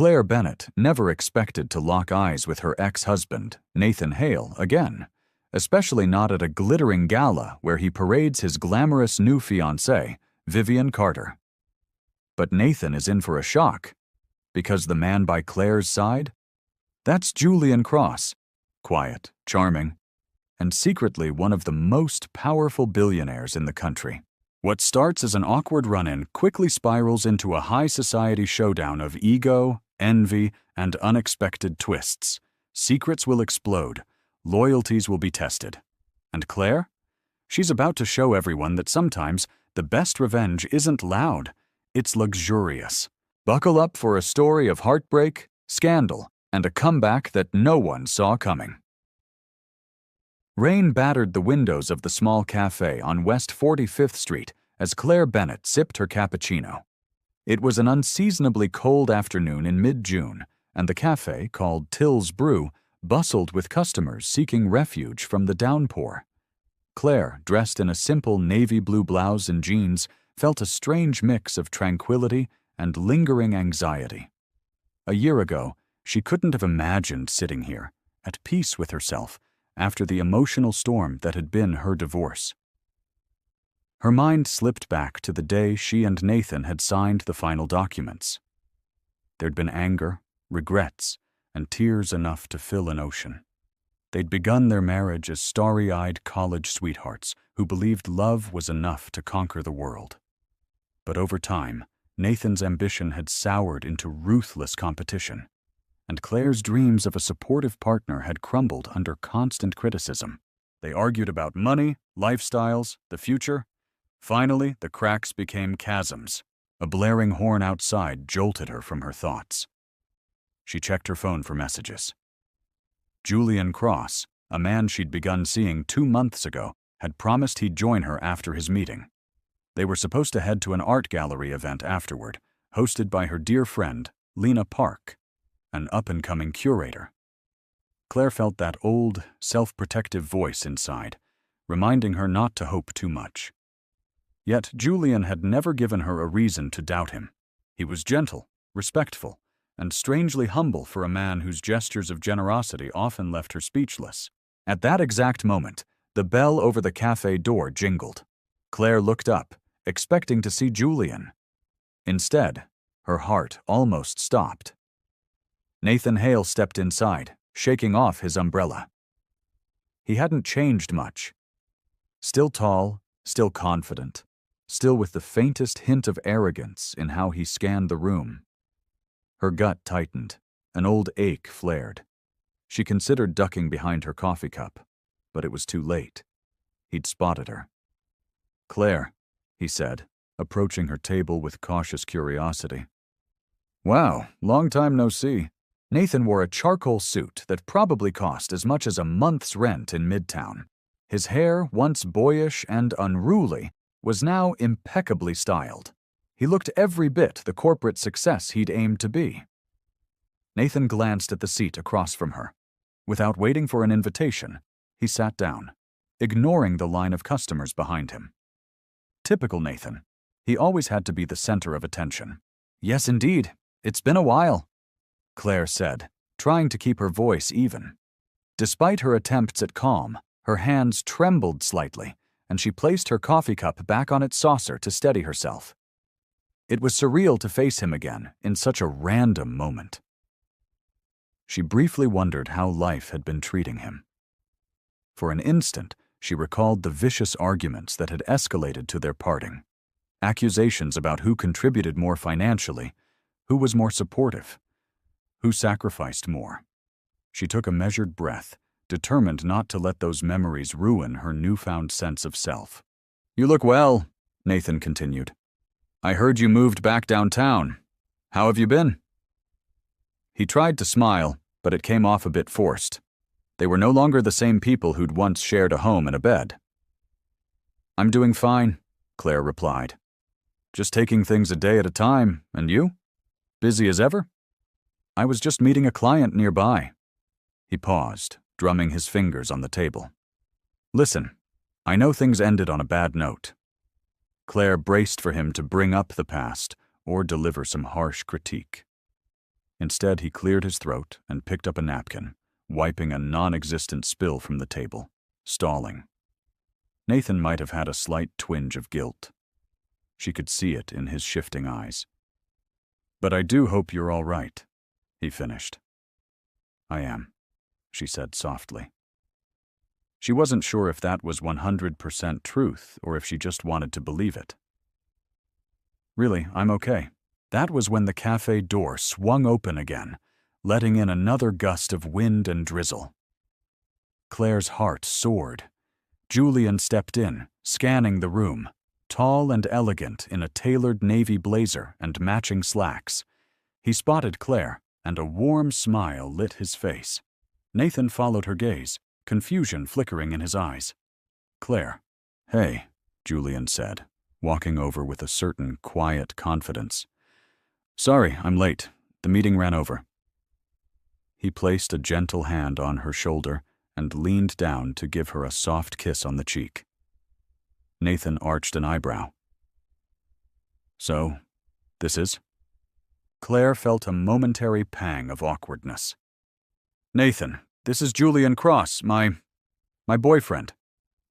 Claire Bennett never expected to lock eyes with her ex-husband, Nathan Hale, again, especially not at a glittering gala where he parades his glamorous new fiancée, Vivian Carter. But Nathan is in for a shock, because the man by Claire's side? That's Julian Cross, quiet, charming, and secretly one of the most powerful billionaires in the country. What starts as an awkward run-in quickly spirals into a high society showdown of ego, envy, and unexpected twists. Secrets will explode, loyalties will be tested. And Claire? She's about to show everyone that sometimes the best revenge isn't loud, it's luxurious. Buckle up for a story of heartbreak, scandal, and a comeback that no one saw coming. Rain battered the windows of the small cafe on West 45th Street as Claire Bennett sipped her cappuccino. It was an unseasonably cold afternoon in mid-June, and the cafe, called Till's Brew, bustled with customers seeking refuge from the downpour. Claire, dressed in a simple navy blue blouse and jeans, felt a strange mix of tranquility and lingering anxiety. A year ago, she couldn't have imagined sitting here, at peace with herself, after the emotional storm that had been her divorce. Her mind slipped back to the day she and Nathan had signed the final documents. There'd been anger, regrets, and tears enough to fill an ocean. They'd begun their marriage as starry-eyed college sweethearts who believed love was enough to conquer the world. But over time, Nathan's ambition had soured into ruthless competition, and Claire's dreams of a supportive partner had crumbled under constant criticism. They argued about money, lifestyles, the future. Finally, the cracks became chasms. A blaring horn outside jolted her from her thoughts. She checked her phone for messages. Julian Cross, a man she'd begun seeing 2 months ago, had promised he'd join her after his meeting. They were supposed to head to an art gallery event afterward, hosted by her dear friend, Lena Park, an up-and-coming curator. Claire felt that old, self-protective voice inside, reminding her not to hope too much. Yet Julian had never given her a reason to doubt him. He was gentle, respectful, and strangely humble for a man whose gestures of generosity often left her speechless. At that exact moment, the bell over the cafe door jingled. Claire looked up, expecting to see Julian. Instead, her heart almost stopped. Nathan Hale stepped inside, shaking off his umbrella. He hadn't changed much. Still tall, still confident, still with the faintest hint of arrogance in how he scanned the room. Her gut tightened, an old ache flared. She considered ducking behind her coffee cup, but it was too late. He'd spotted her. "Claire," he said, approaching her table with cautious curiosity. "Wow, long time no see." Nathan wore a charcoal suit that probably cost as much as a month's rent in Midtown. His hair, once boyish and unruly, was now impeccably styled. He looked every bit the corporate success he'd aimed to be. Nathan glanced at the seat across from her. Without waiting for an invitation, he sat down, ignoring the line of customers behind him. Typical Nathan. He always had to be the center of attention. "Yes, indeed. It's been a while," Claire said, trying to keep her voice even. Despite her attempts at calm, her hands trembled slightly, and she placed her coffee cup back on its saucer to steady herself. It was surreal to face him again in such a random moment. She briefly wondered how life had been treating him. For an instant, she recalled the vicious arguments that had escalated to their parting. Accusations about who contributed more financially, who was more supportive, who sacrificed more. She took a measured breath, determined not to let those memories ruin her newfound sense of self. "You look well," Nathan continued. "I heard you moved back downtown. How have you been?" He tried to smile, but it came off a bit forced. They were no longer the same people who'd once shared a home and a bed. "I'm doing fine," Claire replied. "Just taking things a day at a time, and you? Busy as ever?" "I was just meeting a client nearby." He paused, drumming his fingers on the table. "Listen, I know things ended on a bad note." Claire braced for him to bring up the past or deliver some harsh critique. Instead, he cleared his throat and picked up a napkin, wiping a non-existent spill from the table, stalling. Nathan might have had a slight twinge of guilt. She could see it in his shifting eyes. "But I do hope you're all right," he finished. "I am," she said softly. She wasn't sure if that was 100% truth or if she just wanted to believe it. "Really, I'm okay." That was when the cafe door swung open again, letting in another gust of wind and drizzle. Claire's heart soared. Julian stepped in, scanning the room, tall and elegant in a tailored navy blazer and matching slacks. He spotted Claire, and a warm smile lit his face. Nathan followed her gaze, confusion flickering in his eyes. "Claire." "Hey," Julian said, walking over with a certain quiet confidence. "Sorry, I'm late. The meeting ran over." He placed a gentle hand on her shoulder and leaned down to give her a soft kiss on the cheek. Nathan arched an eyebrow. "So, this is?" Claire felt a momentary pang of awkwardness. "Nathan, this is Julian Cross, my boyfriend.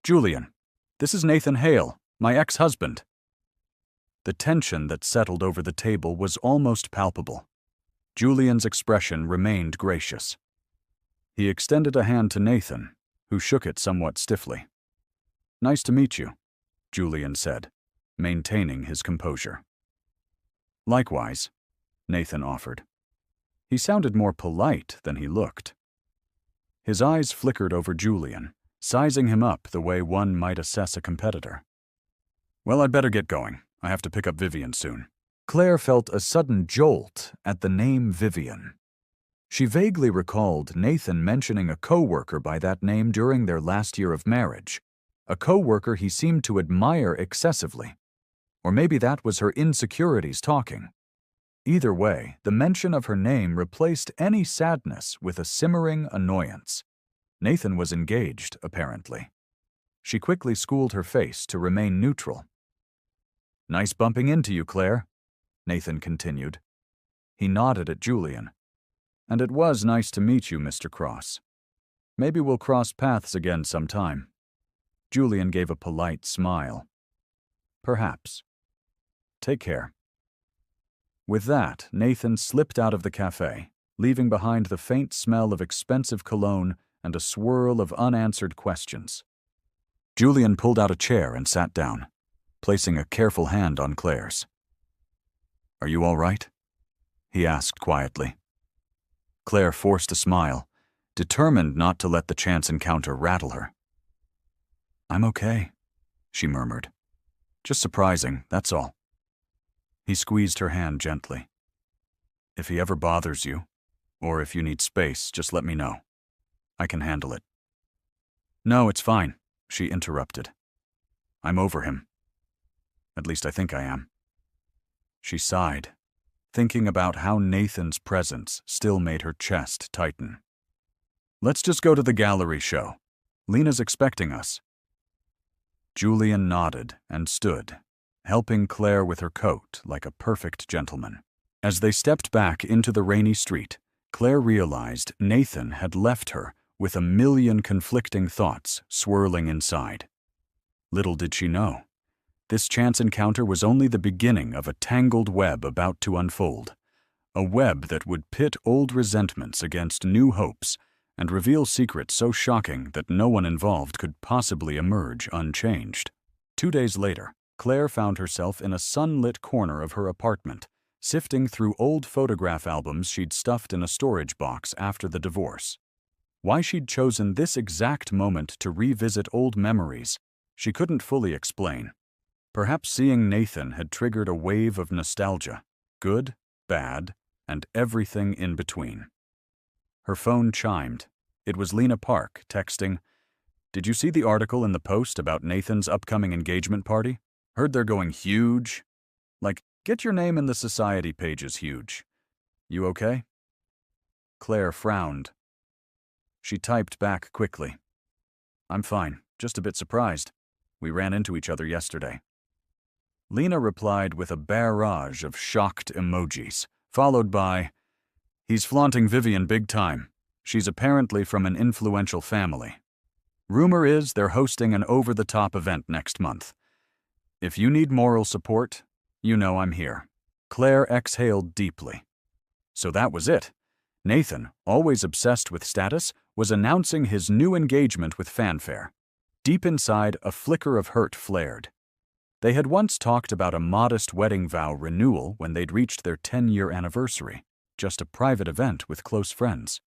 Julian, this is Nathan Hale, my ex-husband." The tension that settled over the table was almost palpable. Julian's expression remained gracious. He extended a hand to Nathan, who shook it somewhat stiffly. "Nice to meet you," Julian said, maintaining his composure. "Likewise," Nathan offered. He sounded more polite than he looked. His eyes flickered over Julian, sizing him up the way one might assess a competitor. "Well, I'd better get going. I have to pick up Vivian soon." Claire felt a sudden jolt at the name Vivian. She vaguely recalled Nathan mentioning a co-worker by that name during their last year of marriage, a co-worker he seemed to admire excessively. Or maybe that was her insecurities talking. Either way, the mention of her name replaced any sadness with a simmering annoyance. Nathan was engaged, apparently. She quickly schooled her face to remain neutral. "Nice bumping into you, Claire," Nathan continued. He nodded at Julian. "And it was nice to meet you, Mr. Cross. Maybe we'll cross paths again sometime." Julian gave a polite smile. "Perhaps. Take care." With that, Nathan slipped out of the cafe, leaving behind the faint smell of expensive cologne and a swirl of unanswered questions. Julian pulled out a chair and sat down, placing a careful hand on Claire's. "Are you all right?" he asked quietly. Claire forced a smile, determined not to let the chance encounter rattle her. "I'm okay," she murmured. "Just surprising, that's all." He squeezed her hand gently. "If he ever bothers you, or if you need space, just let me know. I can handle it." "No, it's fine," she interrupted. "I'm over him. At least I think I am." She sighed, thinking about how Nathan's presence still made her chest tighten. "Let's just go to the gallery show. Lena's expecting us." Julian nodded and stood, helping Claire with her coat like a perfect gentleman. As they stepped back into the rainy street, Claire realized Nathan had left her with a million conflicting thoughts swirling inside. Little did she know, this chance encounter was only the beginning of a tangled web about to unfold, a web that would pit old resentments against new hopes and reveal secrets so shocking that no one involved could possibly emerge unchanged. 2 days later, Claire found herself in a sunlit corner of her apartment, sifting through old photograph albums she'd stuffed in a storage box after the divorce. Why she'd chosen this exact moment to revisit old memories, she couldn't fully explain. Perhaps seeing Nathan had triggered a wave of nostalgia, good, bad, and everything in between. Her phone chimed. It was Lena Park, texting, "Did you see the article in the Post about Nathan's upcoming engagement party? Heard they're going huge. Like, get your name in the society pages huge. You okay?" Claire frowned. She typed back quickly. "I'm fine, just a bit surprised. We ran into each other yesterday." Lena replied with a barrage of shocked emojis, followed by, He's flaunting Vivian big time. She's apparently from an influential family. Rumor is they're hosting an over-the-top event next month. If you need moral support, you know I'm here." Claire exhaled deeply. So that was it. Nathan, always obsessed with status, was announcing his new engagement with fanfare. Deep inside, a flicker of hurt flared. They had once talked about a modest wedding vow renewal when they'd reached their 10-year anniversary, just a private event with close friends.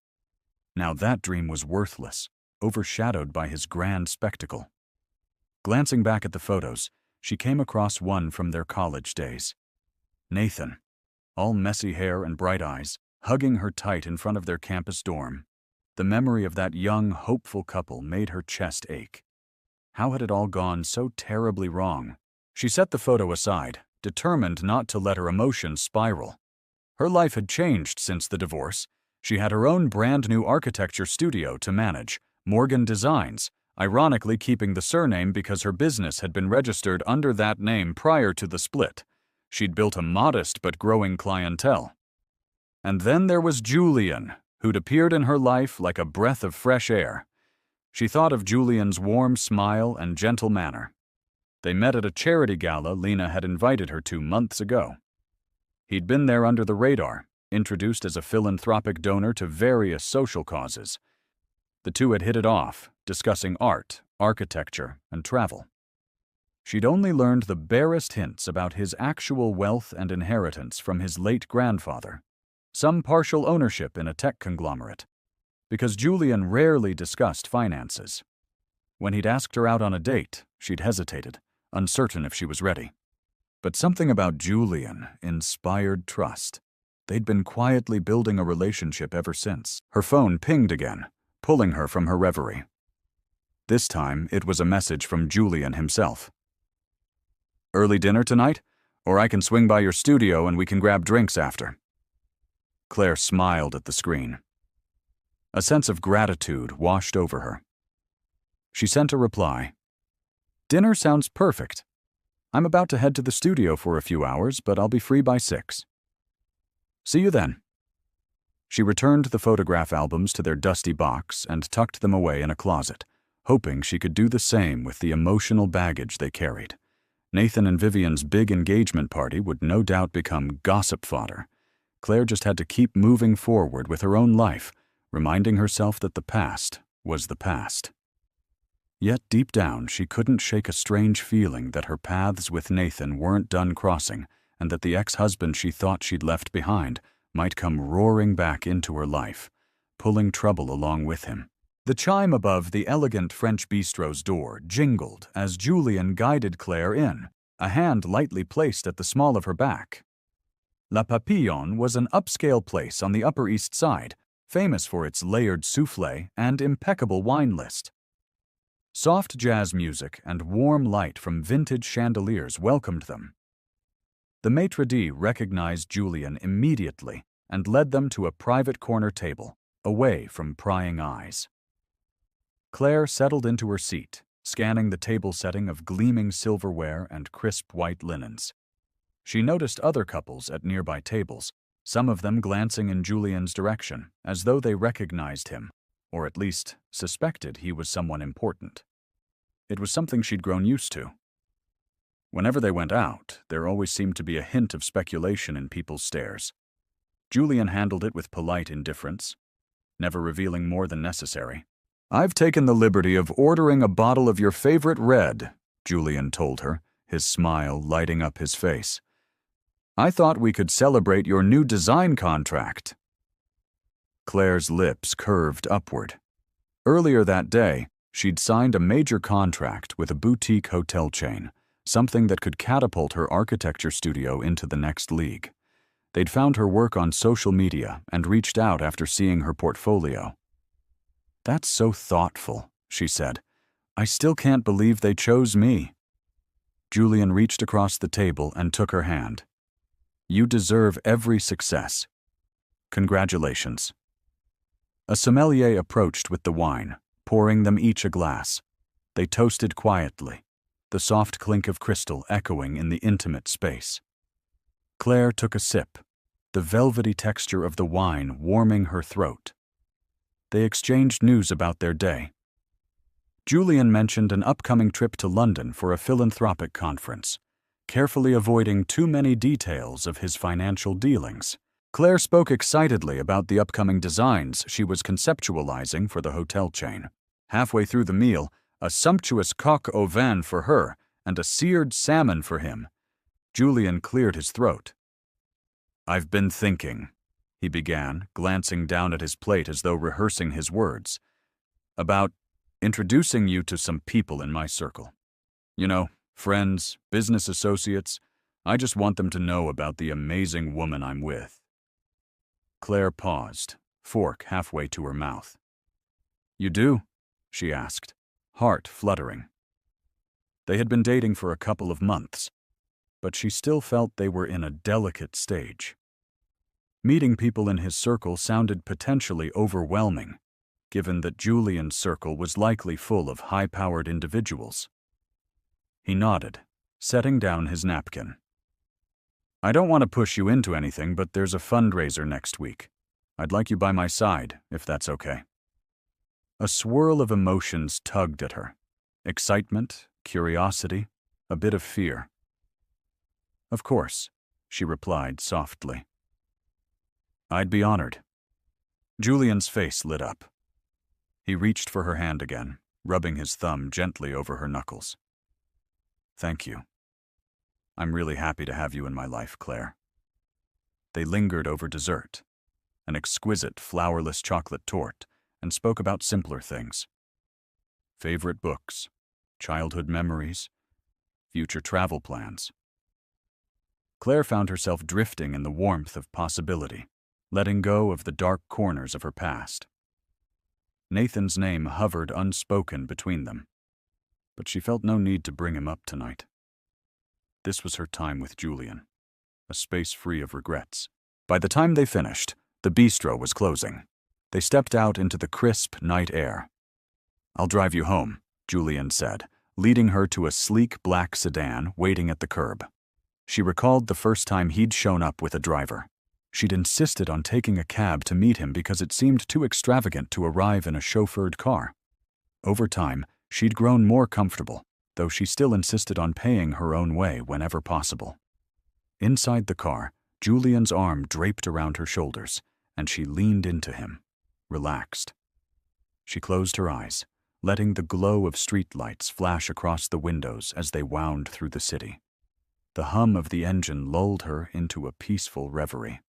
Now that dream was worthless, overshadowed by his grand spectacle. Glancing back at the photos, she came across one from their college days. Nathan, all messy hair and bright eyes, hugging her tight in front of their campus dorm. The memory of that young, hopeful couple made her chest ache. How had it all gone so terribly wrong? She set the photo aside, determined not to let her emotions spiral. Her life had changed since the divorce. She had her own brand-new architecture studio to manage, Morgan Designs, ironically keeping the surname because her business had been registered under that name prior to the split. She'd built a modest but growing clientele. And then there was Julian, who'd appeared in her life like a breath of fresh air. She thought of Julian's warm smile and gentle manner. They met at a charity gala Lena had invited her to months ago. He'd been there under the radar, introduced as a philanthropic donor to various social causes. The two had hit it off, discussing art, architecture, and travel. She'd only learned the barest hints about his actual wealth and inheritance from his late grandfather, some partial ownership in a tech conglomerate, because Julian rarely discussed finances. When he'd asked her out on a date, she'd hesitated, uncertain if she was ready. But something about Julian inspired trust. They'd been quietly building a relationship ever since. Her phone pinged again, pulling her from her reverie. This time, it was a message from Julian himself. "Early dinner tonight? Or I can swing by your studio and we can grab drinks after." Claire smiled at the screen. A sense of gratitude washed over her. She sent a reply. "Dinner sounds perfect. I'm about to head to the studio for a few hours, but I'll be free by 6. See you then." She returned the photograph albums to their dusty box and tucked them away in a closet, hoping she could do the same with the emotional baggage they carried. Nathan and Vivian's big engagement party would no doubt become gossip fodder. Claire just had to keep moving forward with her own life, reminding herself that the past was the past. Yet deep down, she couldn't shake a strange feeling that her paths with Nathan weren't done crossing, and that the ex-husband she thought she'd left behind might come roaring back into her life, pulling trouble along with him. The chime above the elegant French bistro's door jingled as Julian guided Claire in, a hand lightly placed at the small of her back. La Papillon was an upscale place on the Upper East Side, famous for its layered soufflé and impeccable wine list. Soft jazz music and warm light from vintage chandeliers welcomed them. The maitre d' recognized Julian immediately and led them to a private corner table, away from prying eyes. Claire settled into her seat, scanning the table setting of gleaming silverware and crisp white linens. She noticed other couples at nearby tables, some of them glancing in Julian's direction, as though they recognized him, or at least suspected he was someone important. It was something she'd grown used to. Whenever they went out, there always seemed to be a hint of speculation in people's stares. Julian handled it with polite indifference, never revealing more than necessary. "I've taken the liberty of ordering a bottle of your favorite red," Julian told her, his smile lighting up his face. "I thought we could celebrate your new design contract." Claire's lips curved upward. Earlier that day, she'd signed a major contract with a boutique hotel chain, something that could catapult her architecture studio into the next league. They'd found her work on social media and reached out after seeing her portfolio. "That's so thoughtful," she said. "I still can't believe they chose me." Julian reached across the table and took her hand. "You deserve every success. Congratulations." A sommelier approached with the wine, pouring them each a glass. They toasted quietly, the soft clink of crystal echoing in the intimate space. Claire took a sip, the velvety texture of the wine warming her throat. They exchanged news about their day. Julian mentioned an upcoming trip to London for a philanthropic conference, carefully avoiding too many details of his financial dealings. Claire spoke excitedly about the upcoming designs she was conceptualizing for the hotel chain. Halfway through the meal, a sumptuous coq au vin for her and a seared salmon for him. Julian cleared his throat. "I've been thinking," he began, glancing down at his plate as though rehearsing his words, "about introducing you to some people in my circle. You know, friends, business associates. I just want them to know about the amazing woman I'm with." Claire paused, fork halfway to her mouth. "You do?" she asked, heart fluttering. They had been dating for a couple of months, but she still felt they were in a delicate stage. Meeting people in his circle sounded potentially overwhelming, given that Julian's circle was likely full of high-powered individuals. He nodded, setting down his napkin. "I don't want to push you into anything, but there's a fundraiser next week. I'd like you by my side, if that's okay." A swirl of emotions tugged at her. Excitement, curiosity, a bit of fear. "Of course," she replied softly. "I'd be honored." Julian's face lit up. He reached for her hand again, rubbing his thumb gently over her knuckles. "Thank you. I'm really happy to have you in my life, Claire." They lingered over dessert, an exquisite flourless chocolate torte, and spoke about simpler things. Favorite books, childhood memories, future travel plans. Claire found herself drifting in the warmth of possibility, letting go of the dark corners of her past. Nathan's name hovered unspoken between them, but she felt no need to bring him up tonight. This was her time with Julian, a space free of regrets. By the time they finished, the bistro was closing. They stepped out into the crisp night air. "I'll drive you home," Julian said, leading her to a sleek black sedan waiting at the curb. She recalled the first time he'd shown up with a driver. She'd insisted on taking a cab to meet him because it seemed too extravagant to arrive in a chauffeured car. Over time, she'd grown more comfortable, though she still insisted on paying her own way whenever possible. Inside the car, Julian's arm draped around her shoulders, and she leaned into him, relaxed. She closed her eyes, letting the glow of streetlights flash across the windows as they wound through the city. The hum of the engine lulled her into a peaceful reverie.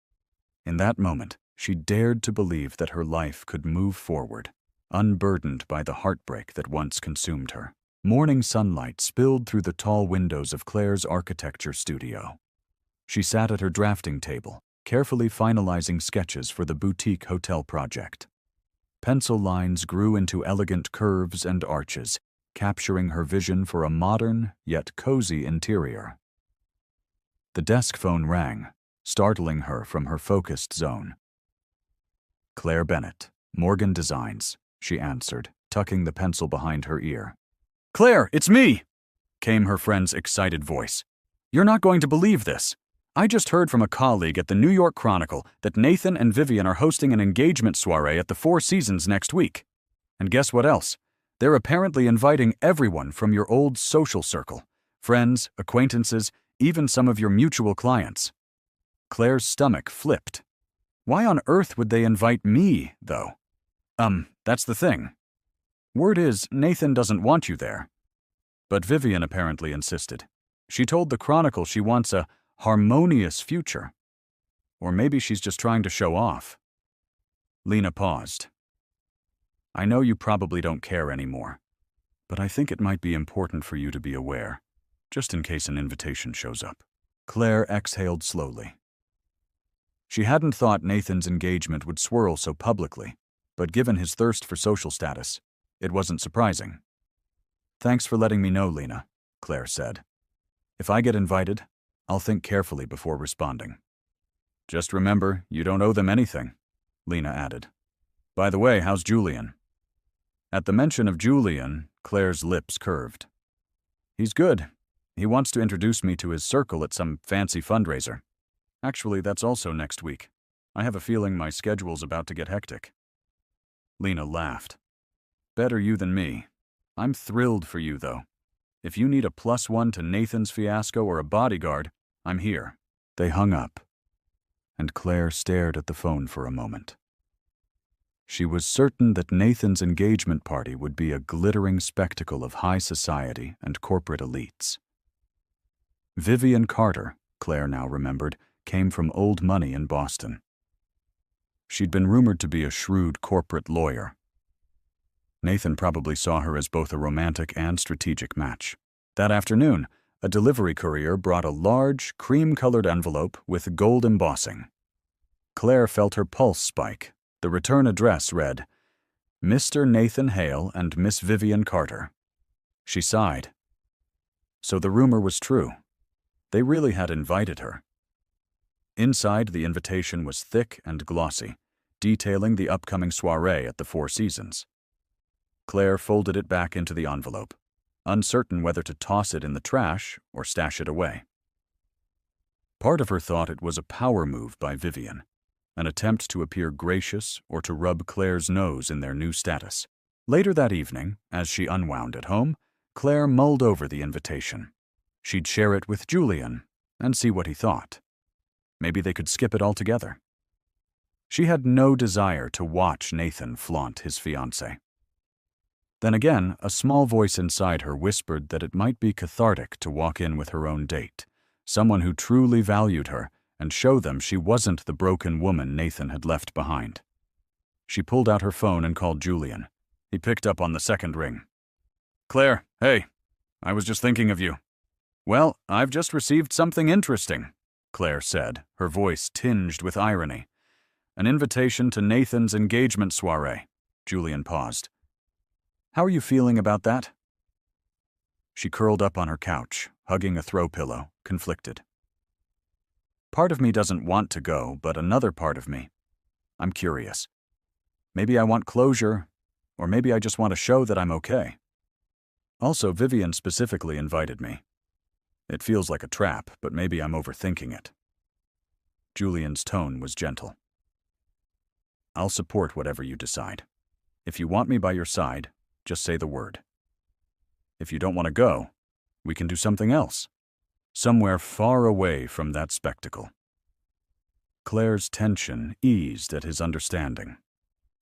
In that moment, she dared to believe that her life could move forward, unburdened by the heartbreak that once consumed her. Morning sunlight spilled through the tall windows of Claire's architecture studio. She sat at her drafting table, carefully finalizing sketches for the boutique hotel project. Pencil lines grew into elegant curves and arches, capturing her vision for a modern yet cozy interior. The desk phone rang, startling her from her focused zone. "Claire Bennett, Morgan Designs," she answered, tucking the pencil behind her ear. "Claire, it's me!" came her friend's excited voice. "You're not going to believe this. I just heard from a colleague at the New York Chronicle that Nathan and Vivian are hosting an engagement soiree at the Four Seasons next week. And guess what else? They're apparently inviting everyone from your old social circle, friends, acquaintances, even some of your mutual clients." Claire's stomach flipped. Why on earth would they invite me, though? That's the thing. Word is, Nathan doesn't want you there. But Vivian apparently insisted. She told the Chronicle she wants a harmonious future. Or maybe she's just trying to show off. Lena paused. "I know you probably don't care anymore, but I think it might be important for you to be aware, just in case an invitation shows up." Claire exhaled slowly. She hadn't thought Nathan's engagement would swirl so publicly, but given his thirst for social status, it wasn't surprising. "Thanks for letting me know, Lena," Claire said. "If I get invited, I'll think carefully before responding." "Just remember, you don't owe them anything," Lena added. "By the way, how's Julian?" At the mention of Julian, Claire's lips curved. "He's good. He wants to introduce me to his circle at some fancy fundraiser. Actually, that's also next week. I have a feeling my schedule's about to get hectic. Lena laughed. Better you than me. I'm thrilled for you, though. If you need a +1 to Nathan's fiasco or a bodyguard, I'm here. They hung up, and Claire stared at the phone for a moment. She was certain that Nathan's engagement party would be a glittering spectacle of high society and corporate elites. Vivian Carter, Claire now remembered, came from old money in Boston. She'd been rumored to be a shrewd corporate lawyer. Nathan probably saw her as both a romantic and strategic match. That afternoon, a delivery courier brought a large, cream-colored envelope with gold embossing. Claire felt her pulse spike. The return address read, Mr. Nathan Hale and Miss Vivian Carter. She sighed. So the rumor was true. They really had invited her. Inside, the invitation was thick and glossy, detailing the upcoming soiree at the Four Seasons. Claire folded it back into the envelope, uncertain whether to toss it in the trash or stash it away. Part of her thought it was a power move by Vivian, an attempt to appear gracious or to rub Claire's nose in their new status. Later that evening, as she unwound at home, Claire mulled over the invitation. She'd share it with Julian and see what he thought. Maybe they could skip it altogether. She had no desire to watch Nathan flaunt his fiancée. Then again, a small voice inside her whispered that it might be cathartic to walk in with her own date, someone who truly valued her, and show them she wasn't the broken woman Nathan had left behind. She pulled out her phone and called Julian. He picked up on the second ring. Claire, hey, I was just thinking of you. Well, I've just received something interesting, Claire said, her voice tinged with irony. An invitation to Nathan's engagement soiree. Julian paused. How are you feeling about that? She curled up on her couch, hugging a throw pillow, conflicted. Part of me doesn't want to go, but another part of me. I'm curious. Maybe I want closure, or maybe I just want to show that I'm okay. Also, Vivian specifically invited me. It feels like a trap, but maybe I'm overthinking it. Julian's tone was gentle. I'll support whatever you decide. If you want me by your side, just say the word. If you don't want to go, we can do something else. Somewhere far away from that spectacle. Claire's tension eased at his understanding.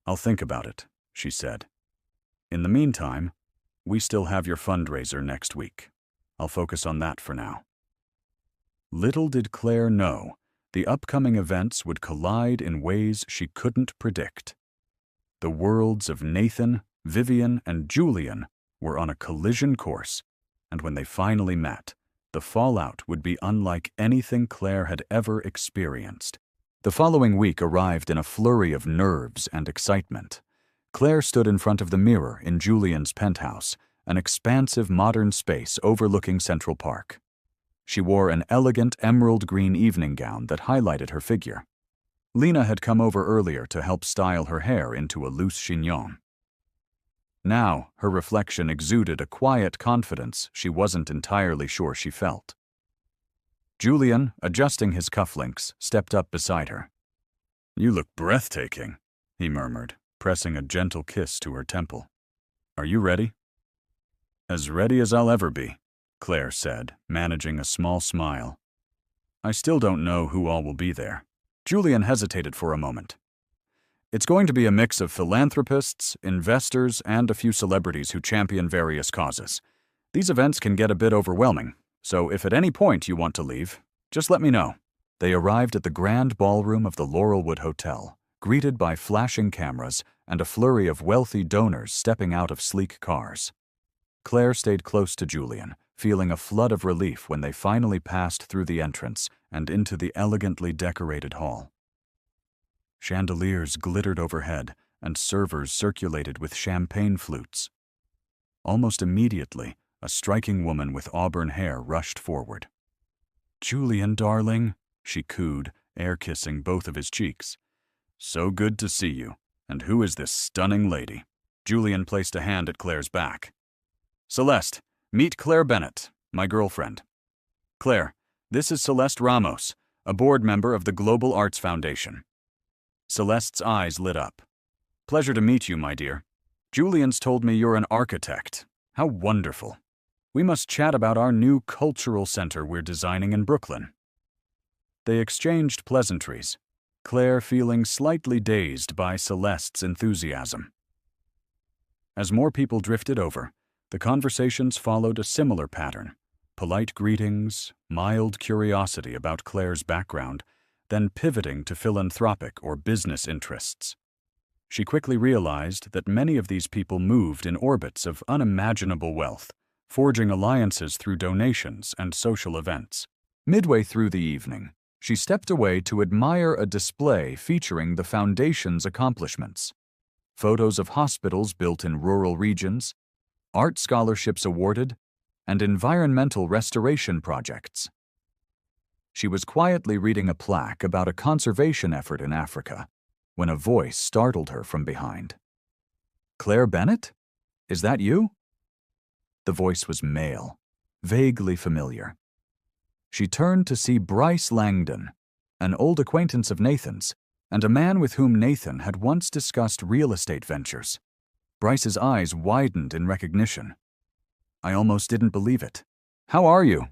I'll think about it, she said. In the meantime, we still have your fundraiser next week. I'll focus on that for now. Little did Claire know, the upcoming events would collide in ways she couldn't predict. The worlds of Nathan, Vivian, and Julian were on a collision course, and when they finally met, the fallout would be unlike anything Claire had ever experienced. The following week arrived in a flurry of nerves and excitement. Claire stood in front of the mirror in Julian's penthouse, an expansive modern space overlooking Central Park. She wore an elegant emerald green evening gown that highlighted her figure. Lena had come over earlier to help style her hair into a loose chignon. Now, her reflection exuded a quiet confidence she wasn't entirely sure she felt. Julian, adjusting his cufflinks, stepped up beside her. You look breathtaking, he murmured, pressing a gentle kiss to her temple. Are you ready? As ready as I'll ever be, Claire said, managing a small smile. I still don't know who all will be there. Julian hesitated for a moment. It's going to be a mix of philanthropists, investors, and a few celebrities who champion various causes. These events can get a bit overwhelming, so if at any point you want to leave, just let me know. They arrived at the grand ballroom of the Laurelwood Hotel, greeted by flashing cameras and a flurry of wealthy donors stepping out of sleek cars. Claire stayed close to Julian, feeling a flood of relief when they finally passed through the entrance and into the elegantly decorated hall. Chandeliers glittered overhead, and servers circulated with champagne flutes. Almost immediately, a striking woman with auburn hair rushed forward. "Julian, darling," she cooed, air-kissing both of his cheeks. "So good to see you. And who is this stunning lady?" Julian placed a hand at Claire's back. "Celeste, meet Claire Bennett, my girlfriend. Claire, this is Celeste Ramos, a board member of the Global Arts Foundation. Celeste's eyes lit up. Pleasure to meet you, my dear. Julian's told me you're an architect. How wonderful. We must chat about our new cultural center we're designing in Brooklyn. They exchanged pleasantries, Claire feeling slightly dazed by Celeste's enthusiasm. As more people drifted over, the conversations followed a similar pattern. Polite greetings, mild curiosity about Claire's background, then pivoting to philanthropic or business interests. She quickly realized that many of these people moved in orbits of unimaginable wealth, forging alliances through donations and social events. Midway through the evening, she stepped away to admire a display featuring the foundation's accomplishments. Photos of hospitals built in rural regions, art scholarships awarded, and environmental restoration projects. She was quietly reading a plaque about a conservation effort in Africa when a voice startled her from behind. "Claire Bennett? Is that you?" The voice was male, vaguely familiar. She turned to see Bryce Langdon, an old acquaintance of Nathan's, and a man with whom Nathan had once discussed real estate ventures. Bryce's eyes widened in recognition. "I almost didn't believe it. How are you?"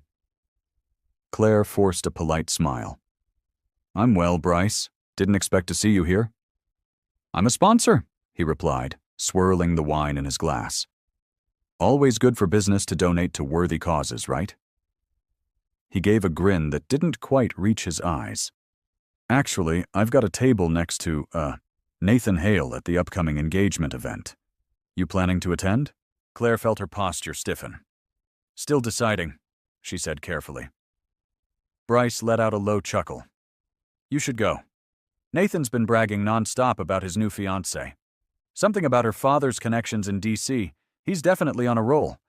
Claire forced a polite smile. "I'm well, Bryce. Didn't expect to see you here." "I'm a sponsor," he replied, swirling the wine in his glass. "Always good for business to donate to worthy causes, right?" He gave a grin that didn't quite reach his eyes. "Actually, I've got a table next to, Nathan Hale at the upcoming engagement event. You planning to attend?" Claire felt her posture stiffen. "Still deciding," she said carefully. Bryce let out a low chuckle. "You should go. Nathan's been bragging nonstop about his new fiancée. Something about her father's connections in D.C. He's definitely on a roll.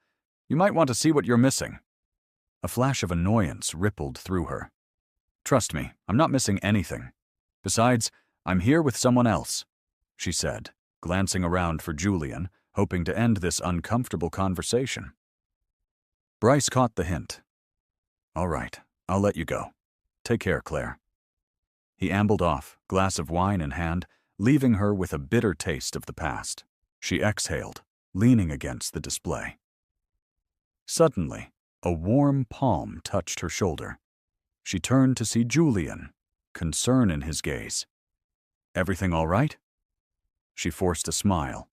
You might want to see what you're missing." A flash of annoyance rippled through her. "Trust me, I'm not missing anything. Besides, I'm here with someone else," she said, glancing around for Julian, hoping to end this uncomfortable conversation. Bryce caught the hint. "All right, I'll let you go. Take care, Claire." He ambled off, glass of wine in hand, leaving her with a bitter taste of the past. She exhaled, leaning against the display. Suddenly, a warm palm touched her shoulder. She turned to see Julian, concern in his gaze. "Everything all right?" She forced a smile.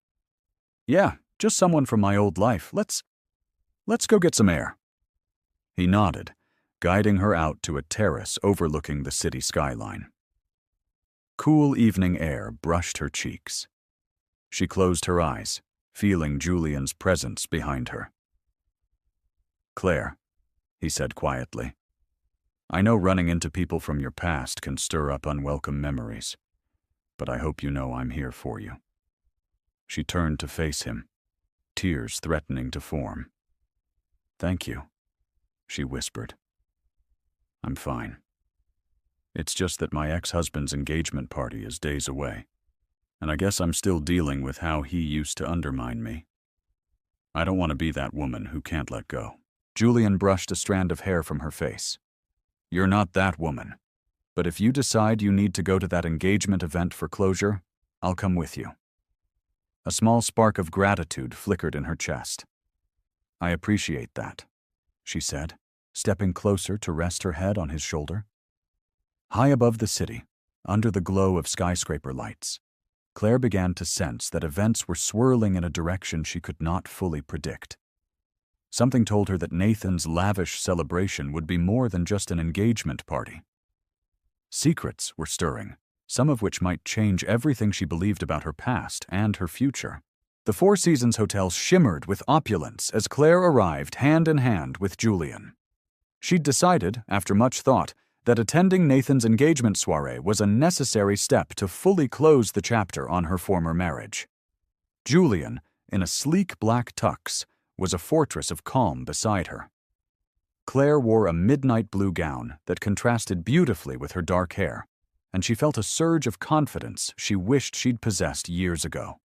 "Yeah, just someone from my old life. Let's go get some air." He nodded, guiding her out to a terrace overlooking the city skyline. Cool evening air brushed her cheeks. She closed her eyes, feeling Julian's presence behind her. "Claire," he said quietly, "I know running into people from your past can stir up unwelcome memories, but I hope you know I'm here for you." She turned to face him, tears threatening to form. "Thank you," she whispered. "I'm fine. It's just that my ex-husband's engagement party is days away, and I guess I'm still dealing with how he used to undermine me. I don't want to be that woman who can't let go." Julian brushed a strand of hair from her face. "You're not that woman, but if you decide you need to go to that engagement event for closure, I'll come with you." A small spark of gratitude flickered in her chest. "I appreciate that," she said, stepping closer to rest her head on his shoulder. High above the city, under the glow of skyscraper lights, Claire began to sense that events were swirling in a direction she could not fully predict. Something told her that Nathan's lavish celebration would be more than just an engagement party. Secrets were stirring, some of which might change everything she believed about her past and her future. The Four Seasons Hotel shimmered with opulence as Claire arrived hand in hand with Julian. She'd decided, after much thought, that attending Nathan's engagement soiree was a necessary step to fully close the chapter on her former marriage. Julian, in a sleek black tux, was a fortress of calm beside her. Claire wore a midnight blue gown that contrasted beautifully with her dark hair, and she felt a surge of confidence she wished she'd possessed years ago.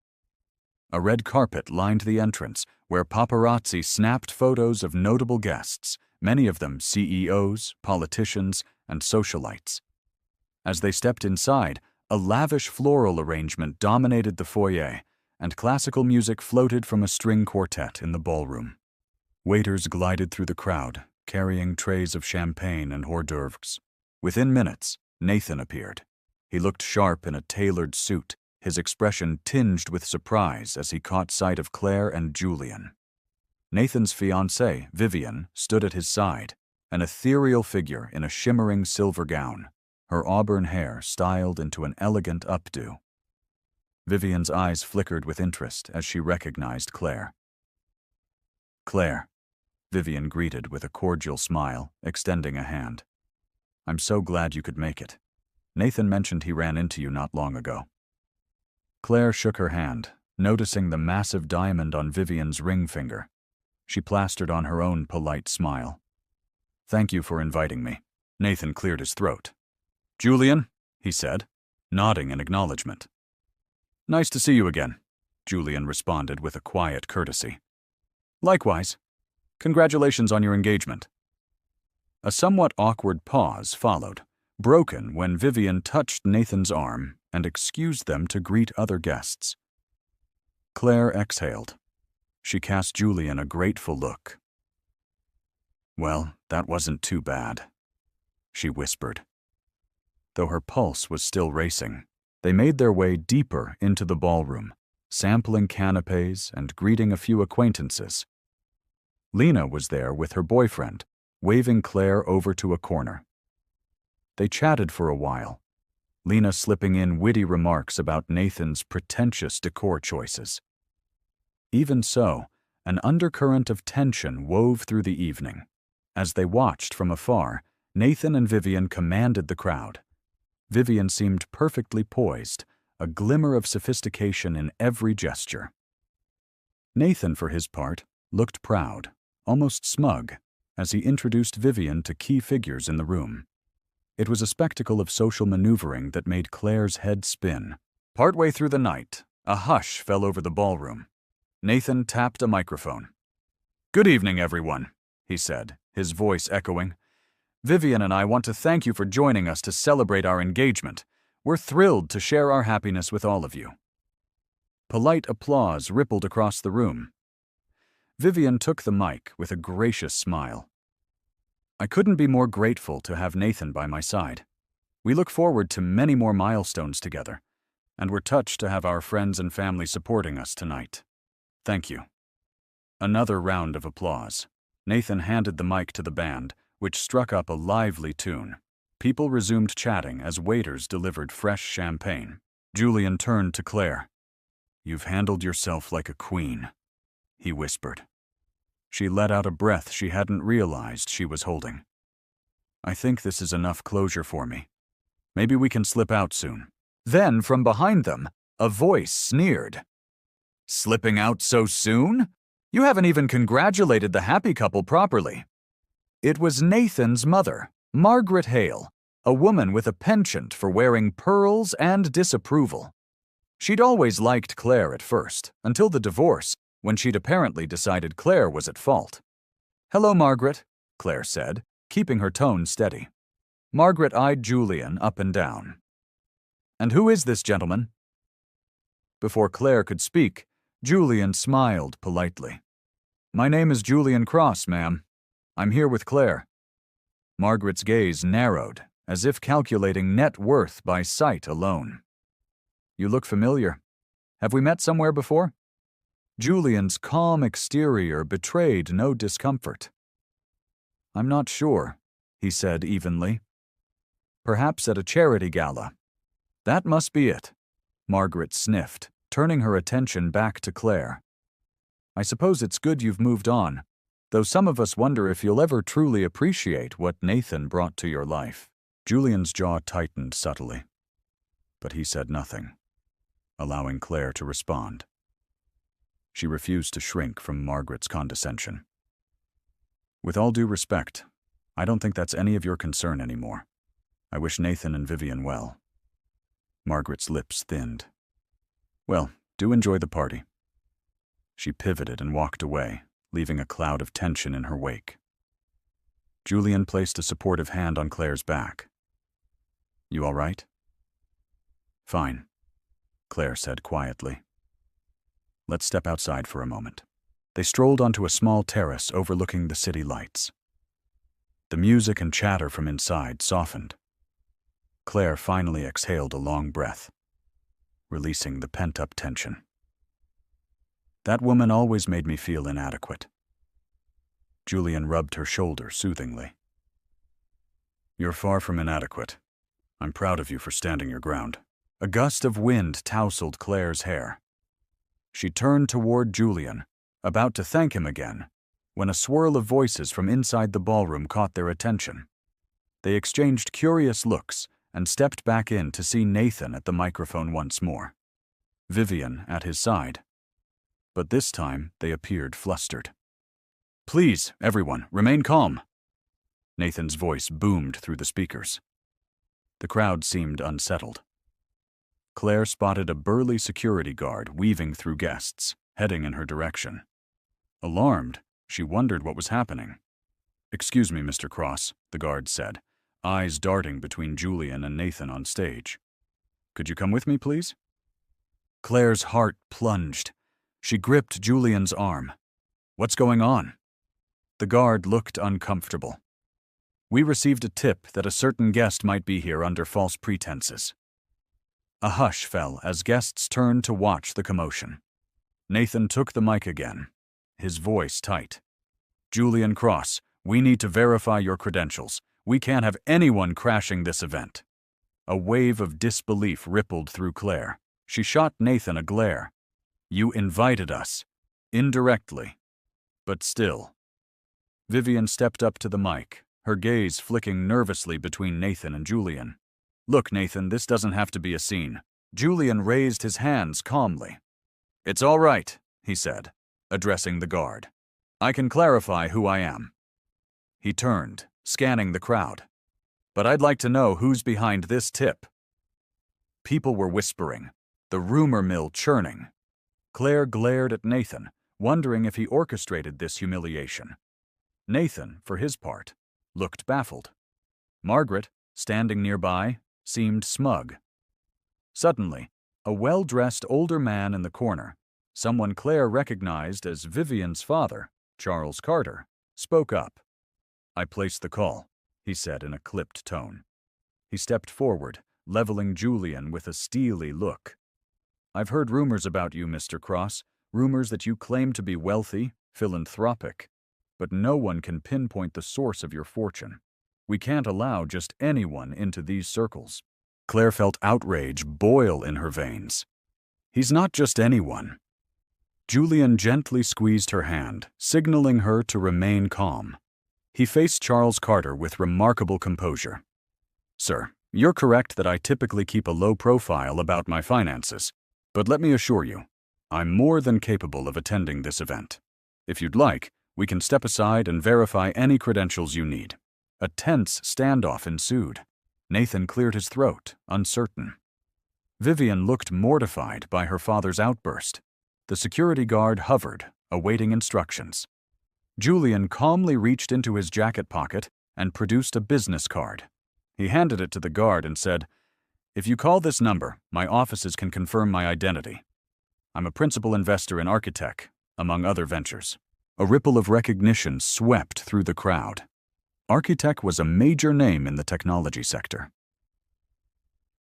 A red carpet lined the entrance, where paparazzi snapped photos of notable guests, many of them CEOs, politicians, and socialites. As they stepped inside, a lavish floral arrangement dominated the foyer, and classical music floated from a string quartet in the ballroom. Waiters glided through the crowd, carrying trays of champagne and hors d'oeuvres. Within minutes, Nathan appeared. He looked sharp in a tailored suit, his expression tinged with surprise as he caught sight of Claire and Julian. Nathan's fiancée, Vivian, stood at his side, an ethereal figure in a shimmering silver gown, her auburn hair styled into an elegant updo. Vivian's eyes flickered with interest as she recognized Claire. "Claire," Vivian greeted with a cordial smile, extending a hand. "I'm so glad you could make it. Nathan mentioned he ran into you not long ago." Claire shook her hand, noticing the massive diamond on Vivian's ring finger. She plastered on her own polite smile. "Thank you for inviting me." Nathan cleared his throat. "Julian," he said, nodding in acknowledgement. "Nice to see you again," Julian responded with a quiet courtesy. "Likewise. Congratulations on your engagement." A somewhat awkward pause followed, broken when Vivian touched Nathan's arm and excused them to greet other guests. Claire exhaled. She cast Julian a grateful look. "Well, that wasn't too bad," she whispered. Though her pulse was still racing, they made their way deeper into the ballroom, sampling canapes and greeting a few acquaintances. Lena was there with her boyfriend, waving Claire over to a corner. They chatted for a while, Lena slipping in witty remarks about Nathan's pretentious decor choices. Even so, an undercurrent of tension wove through the evening. As they watched from afar, Nathan and Vivian commanded the crowd. Vivian seemed perfectly poised, a glimmer of sophistication in every gesture. Nathan, for his part, looked proud, almost smug, as he introduced Vivian to key figures in the room. It was a spectacle of social maneuvering that made Claire's head spin. Partway through the night, a hush fell over the ballroom. Nathan tapped a microphone. "Good evening, everyone," he said, his voice echoing. "Vivian and I want to thank you for joining us to celebrate our engagement. We're thrilled to share our happiness with all of you." Polite applause rippled across the room. Vivian took the mic with a gracious smile. "I couldn't be more grateful to have Nathan by my side. We look forward to many more milestones together, and we're touched to have our friends and family supporting us tonight. Thank you." Another round of applause. Nathan handed the mic to the band, which struck up a lively tune. People resumed chatting as waiters delivered fresh champagne. Julian turned to Claire. "You've handled yourself like a queen," he whispered. She let out a breath she hadn't realized she was holding. "I think this is enough closure for me. Maybe we can slip out soon." Then, from behind them, a voice sneered. "Slipping out so soon? You haven't even congratulated the happy couple properly." It was Nathan's mother, Margaret Hale, a woman with a penchant for wearing pearls and disapproval. She'd always liked Claire at first, until the divorce, when she'd apparently decided Claire was at fault. "Hello, Margaret," Claire said, keeping her tone steady. Margaret eyed Julian up and down. "And who is this gentleman?" Before Claire could speak, Julian smiled politely. "My name is Julian Cross, ma'am. I'm here with Claire." Margaret's gaze narrowed, as if calculating net worth by sight alone. "You look familiar. Have we met somewhere before?" Julian's calm exterior betrayed no discomfort. "I'm not sure," he said evenly. "Perhaps at a charity gala." "That must be it," Margaret sniffed, turning her attention back to Claire. "I suppose it's good you've moved on, though some of us wonder if you'll ever truly appreciate what Nathan brought to your life." Julian's jaw tightened subtly, but he said nothing, allowing Claire to respond. She refused to shrink from Margaret's condescension. "With all due respect, I don't think that's any of your concern anymore. I wish Nathan and Vivian well." Margaret's lips thinned. "Well, do enjoy the party." She pivoted and walked away, leaving a cloud of tension in her wake. Julian placed a supportive hand on Claire's back. You all right? Fine, Claire said quietly. Let's step outside for a moment. They strolled onto a small terrace overlooking the city lights. The music and chatter from inside softened. Claire finally exhaled a long breath, releasing the pent-up tension. That woman always made me feel inadequate. Julian rubbed her shoulder soothingly. You're far from inadequate. I'm proud of you for standing your ground. A gust of wind tousled Claire's hair. She turned toward Julian, about to thank him again, when a swirl of voices from inside the ballroom caught their attention. They exchanged curious looks and stepped back in to see Nathan at the microphone once more, Vivian at his side. But this time they appeared flustered. Please, everyone, remain calm. Nathan's voice boomed through the speakers. The crowd seemed unsettled. Claire spotted a burly security guard weaving through guests, heading in her direction. Alarmed, she wondered what was happening. Excuse me, Mr. Cross, the guard said, eyes darting between Julian and Nathan on stage. Could you come with me, please? Claire's heart plunged. She gripped Julian's arm. What's going on? The guard looked uncomfortable. We received a tip that a certain guest might be here under false pretenses. A hush fell as guests turned to watch the commotion. Nathan took the mic again, his voice tight. Julian Cross, we need to verify your credentials. We can't have anyone crashing this event. A wave of disbelief rippled through Claire. She shot Nathan a glare. You invited us. Indirectly. But still. Vivian stepped up to the mic, her gaze flicking nervously between Nathan and Julian. Look, Nathan, this doesn't have to be a scene. Julian raised his hands calmly. It's all right, he said, addressing the guard. I can clarify who I am. He turned, scanning the crowd. But I'd like to know who's behind this tip. People were whispering, the rumor mill churning. Claire glared at Nathan, wondering if he orchestrated this humiliation. Nathan, for his part, looked baffled. Margaret, standing nearby, seemed smug. Suddenly, a well-dressed older man in the corner, someone Claire recognized as Vivian's father, Charles Carter, spoke up. I placed the call, he said in a clipped tone. He stepped forward, leveling Julian with a steely look. I've heard rumors about you, Mr. Cross, rumors that you claim to be wealthy, philanthropic, but no one can pinpoint the source of your fortune. We can't allow just anyone into these circles. Claire felt outrage boil in her veins. He's not just anyone. Julian gently squeezed her hand, signaling her to remain calm. He faced Charles Carter with remarkable composure. Sir, you're correct that I typically keep a low profile about my finances, but let me assure you, I'm more than capable of attending this event. If you'd like, we can step aside and verify any credentials you need. A tense standoff ensued. Nathan cleared his throat, uncertain. Vivian looked mortified by her father's outburst. The security guard hovered, awaiting instructions. Julian calmly reached into his jacket pocket and produced a business card. He handed it to the guard and said, If you call this number, my offices can confirm my identity. I'm a principal investor in Architect, among other ventures. A ripple of recognition swept through the crowd. Architect was a major name in the technology sector.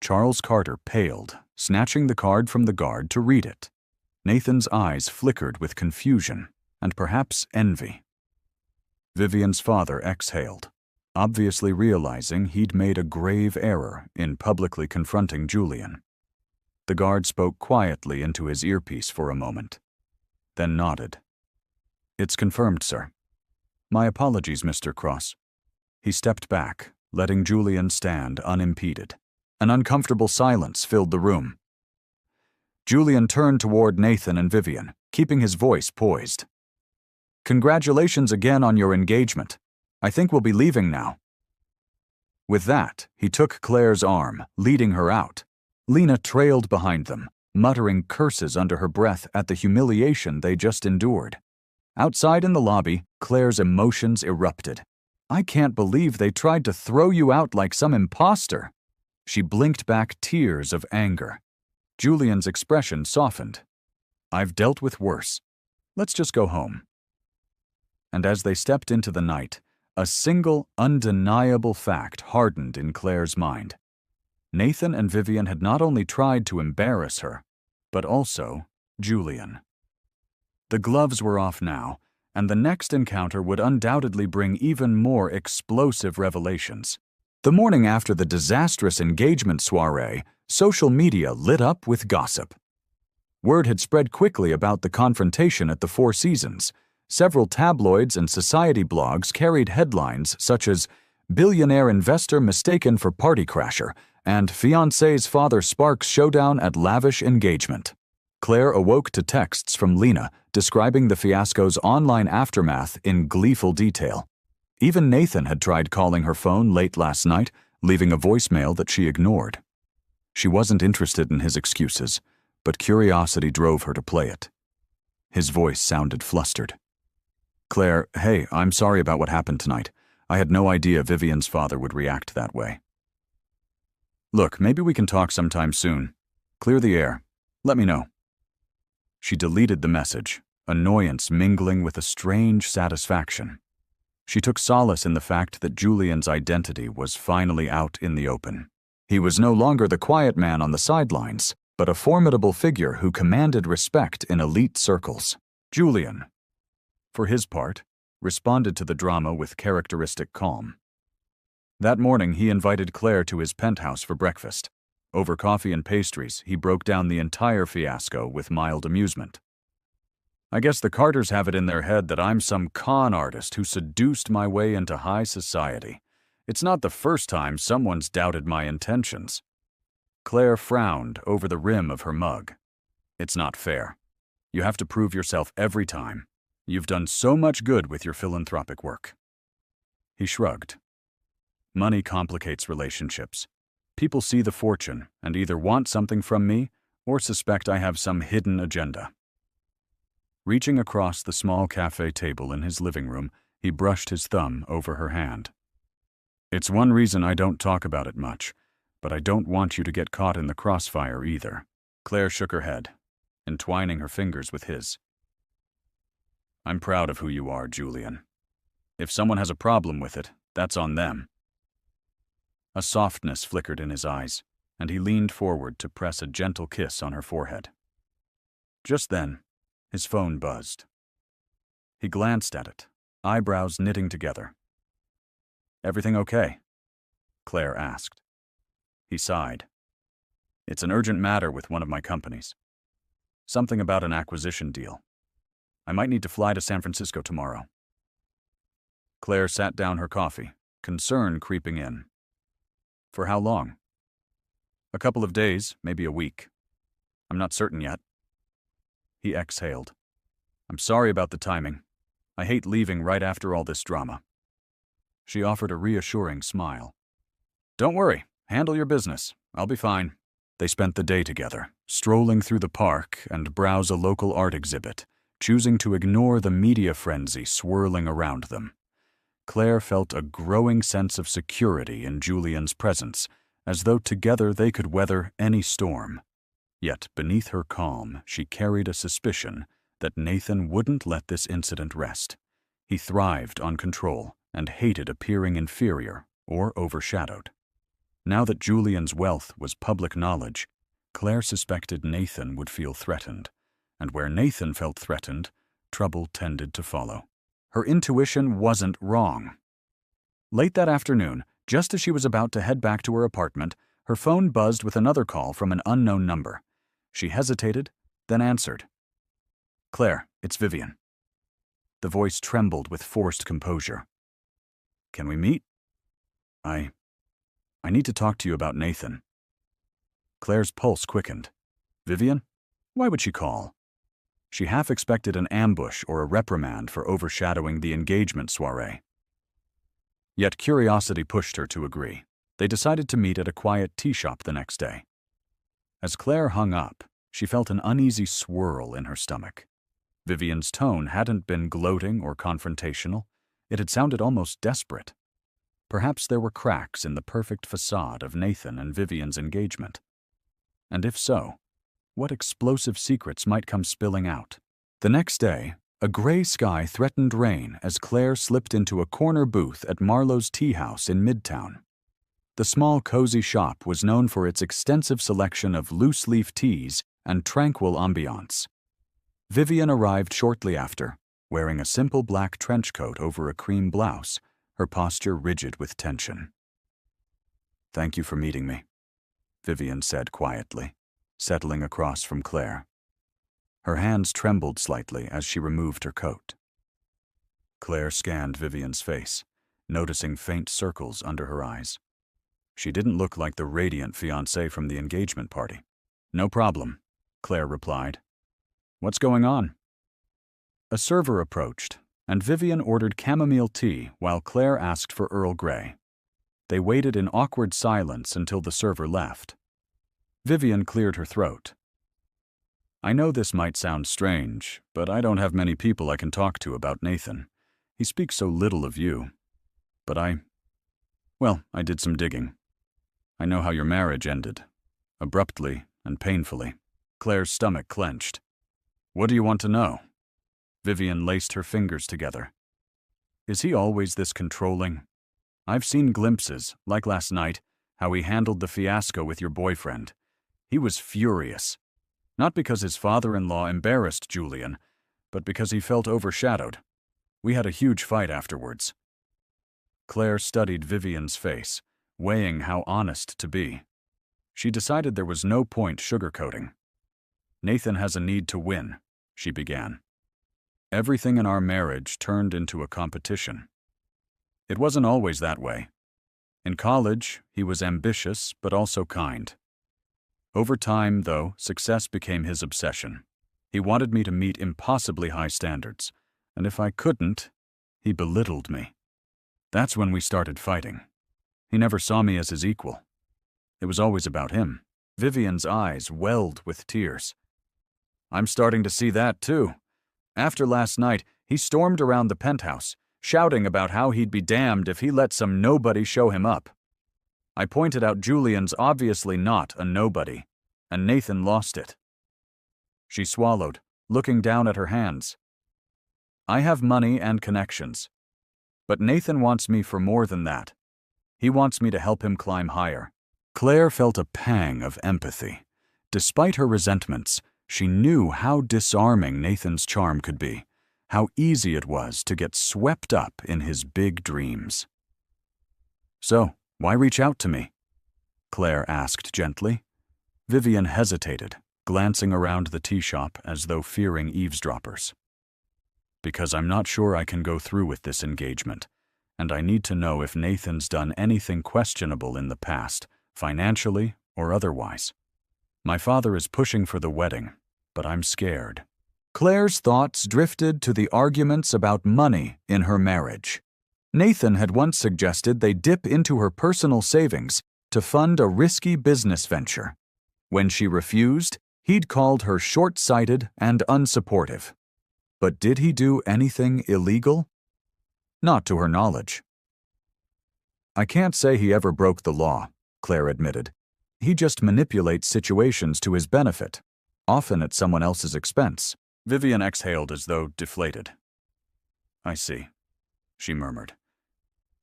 Charles Carter paled, snatching the card from the guard to read it. Nathan's eyes flickered with confusion and perhaps envy. Vivian's father exhaled, obviously realizing he'd made a grave error in publicly confronting Julian. The guard spoke quietly into his earpiece for a moment, then nodded. It's confirmed, sir. My apologies, Mr. Cross. He stepped back, letting Julian stand unimpeded. An uncomfortable silence filled the room. Julian turned toward Nathan and Vivian, keeping his voice poised. Congratulations again on your engagement. I think we'll be leaving now. With that, he took Claire's arm, leading her out. Lena trailed behind them, muttering curses under her breath at the humiliation they just endured. Outside in the lobby, Claire's emotions erupted. I can't believe they tried to throw you out like some imposter." She blinked back tears of anger. Julian's expression softened. "I've dealt with worse. Let's just go home." And as they stepped into the night, a single, undeniable fact hardened in Claire's mind. Nathan and Vivian had not only tried to embarrass her, but also Julian. The gloves were off now, and the next encounter would undoubtedly bring even more explosive revelations. The morning after the disastrous engagement soiree, social media lit up with gossip. Word had spread quickly about the confrontation at the Four Seasons. Several tabloids and society blogs carried headlines such as "Billionaire investor mistaken for party crasher" and "Fiancée's father sparks showdown at lavish engagement." Claire awoke to texts from Lena describing the fiasco's online aftermath in gleeful detail. Even Nathan had tried calling her phone late last night, leaving a voicemail that she ignored. She wasn't interested in his excuses, but curiosity drove her to play it. His voice sounded flustered. "Claire, hey, I'm sorry about what happened tonight. I had no idea Vivian's father would react that way. Look, maybe we can talk sometime soon. Clear the air. Let me know." She deleted the message, annoyance mingling with a strange satisfaction. She took solace in the fact that Julian's identity was finally out in the open. He was no longer the quiet man on the sidelines, but a formidable figure who commanded respect in elite circles. Julian, for his part, responded to the drama with characteristic calm. That morning, he invited Claire to his penthouse for breakfast. Over coffee and pastries, he broke down the entire fiasco with mild amusement. "I guess the Carters have it in their head that I'm some con artist who seduced my way into high society. It's not the first time someone's doubted my intentions." Claire frowned over the rim of her mug. "It's not fair. You have to prove yourself every time. You've done so much good with your philanthropic work." He shrugged. "Money complicates relationships. People see the fortune and either want something from me or suspect I have some hidden agenda." Reaching across the small cafe table in his living room, he brushed his thumb over her hand. "It's one reason I don't talk about it much, but I don't want you to get caught in the crossfire either." Claire shook her head, entwining her fingers with his. "I'm proud of who you are, Julian. If someone has a problem with it, that's on them." A softness flickered in his eyes, and he leaned forward to press a gentle kiss on her forehead. Just then, his phone buzzed. He glanced at it, eyebrows knitting together. "Everything okay?" Claire asked. He sighed. "It's an urgent matter with one of my companies. Something about an acquisition deal. I might need to fly to San Francisco tomorrow." Claire sat down her coffee, concern creeping in. "For how long?" "A couple of days, maybe a week. I'm not certain yet." He exhaled. "I'm sorry about the timing. I hate leaving right after all this drama." She offered a reassuring smile. "Don't worry, handle your business. I'll be fine." They spent the day together, strolling through the park and browse a local art exhibit, choosing to ignore the media frenzy swirling around them. Claire felt a growing sense of security in Julian's presence, as though together they could weather any storm. Yet beneath her calm, she carried a suspicion that Nathan wouldn't let this incident rest. He thrived on control and hated appearing inferior or overshadowed. Now that Julian's wealth was public knowledge, Claire suspected Nathan would feel threatened, and where Nathan felt threatened, trouble tended to follow. Her intuition wasn't wrong. Late that afternoon, just as she was about to head back to her apartment, her phone buzzed with another call from an unknown number. She hesitated, then answered. "Claire, it's Vivian." The voice trembled with forced composure. "Can we meet?" I need to talk to you about Nathan." Claire's pulse quickened. Vivian? Why would she call? She half expected an ambush or a reprimand for overshadowing the engagement soiree. Yet curiosity pushed her to agree. They decided to meet at a quiet tea shop the next day. As Claire hung up, she felt an uneasy swirl in her stomach. Vivian's tone hadn't been gloating or confrontational. It had sounded almost desperate. Perhaps there were cracks in the perfect facade of Nathan and Vivian's engagement. And if so, what explosive secrets might come spilling out? The next day, a gray sky threatened rain as Claire slipped into a corner booth at Marlowe's Tea House in Midtown. The small, cozy shop was known for its extensive selection of loose-leaf teas and tranquil ambiance. Vivian arrived shortly after, wearing a simple black trench coat over a cream blouse, her posture rigid with tension. "Thank you for meeting me," Vivian said quietly, settling across from Claire. Her hands trembled slightly as she removed her coat. Claire scanned Vivian's face, noticing faint circles under her eyes. She didn't look like the radiant fiancée from the engagement party. "No problem," Claire replied. "What's going on?" A server approached, and Vivian ordered chamomile tea while Claire asked for Earl Grey. They waited in awkward silence until the server left. Vivian cleared her throat. "I know this might sound strange, but I don't have many people I can talk to about Nathan. He speaks so little of you. But I did some digging. I know how your marriage ended, abruptly and painfully." Claire's stomach clenched. "What do you want to know?" Vivian laced her fingers together. "Is he always this controlling? I've seen glimpses, like last night, how he handled the fiasco with your boyfriend. He was furious. Not because his father-in-law embarrassed Julian, but because he felt overshadowed. We had a huge fight afterwards." Claire studied Vivian's face, weighing how honest to be. She decided there was no point sugarcoating. "Nathan has a need to win," she began. "Everything in our marriage turned into a competition. It wasn't always that way. In college, he was ambitious but also kind. Over time, though, success became his obsession. He wanted me to meet impossibly high standards, and if I couldn't, he belittled me. That's when we started fighting. He never saw me as his equal. It was always about him." Vivian's eyes welled with tears. "I'm starting to see that, too. After last night, he stormed around the penthouse, shouting about how he'd be damned if he let some nobody show him up. I pointed out Julian's obviously not a nobody, and Nathan lost it." She swallowed, looking down at her hands. "I have money and connections. But Nathan wants me for more than that. He wants me to help him climb higher." Claire felt a pang of empathy. Despite her resentments, she knew how disarming Nathan's charm could be, how easy it was to get swept up in his big dreams. "So, why reach out to me?" Claire asked gently. Vivian hesitated, glancing around the tea shop as though fearing eavesdroppers. "Because I'm not sure I can go through with this engagement, and I need to know if Nathan's done anything questionable in the past, financially or otherwise. My father is pushing for the wedding, but I'm scared." Claire's thoughts drifted to the arguments about money in her marriage. Nathan had once suggested they dip into her personal savings to fund a risky business venture. When she refused, he'd called her short-sighted and unsupportive. But did he do anything illegal? Not to her knowledge. "I can't say he ever broke the law," Claire admitted. "He just manipulates situations to his benefit, often at someone else's expense." Vivian exhaled as though deflated. "I see," she murmured.